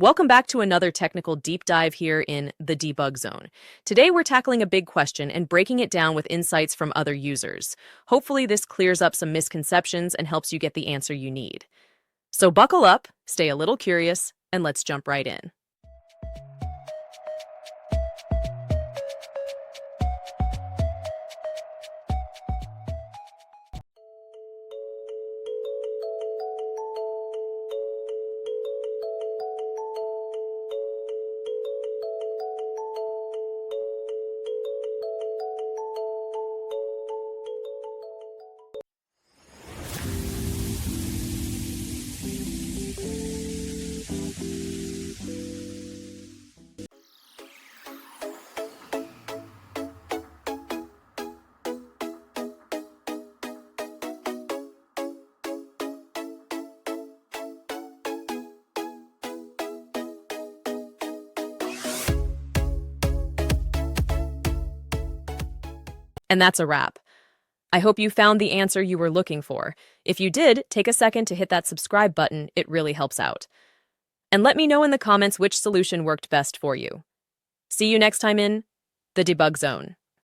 Welcome back to another technical deep dive here in the debug zone. Today we're tackling a big question and breaking it down with insights from other users. Hopefully this clears up some misconceptions and helps you get the answer you need. So buckle up, stay a little curious, and let's jump right in. And that's a wrap. I hope you found the answer you were looking for. If you did, take a second to hit that subscribe button. It really helps out. And let me know in the comments which solution worked best for you. See you next time in the debug zone.